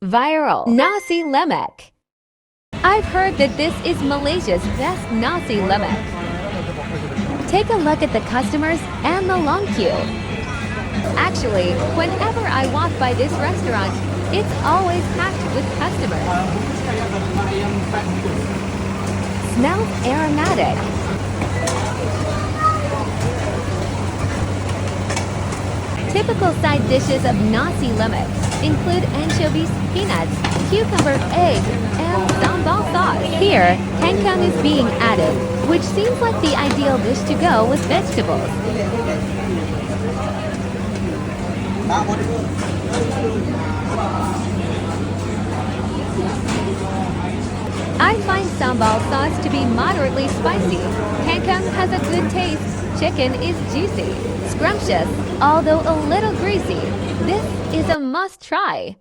Viral Nasi Lemak. I've heard that this is Malaysia's best Nasi Lemak. Take a look at the customers and the long queue. Actually, whenever I walk by this restaurant, it's always packed with customers. Smells aromatic. Typical side dishes of Nasi Lemak include anchovies, peanuts, cucumber, egg, and sambal sauce. Here, kangkung is being added, which seems like the ideal dish to go with vegetables. I find sambal sauce to be moderately spicy. Kangkung has a good taste. Chicken is juicy, scrumptious, although a little greasy. This is a must-try.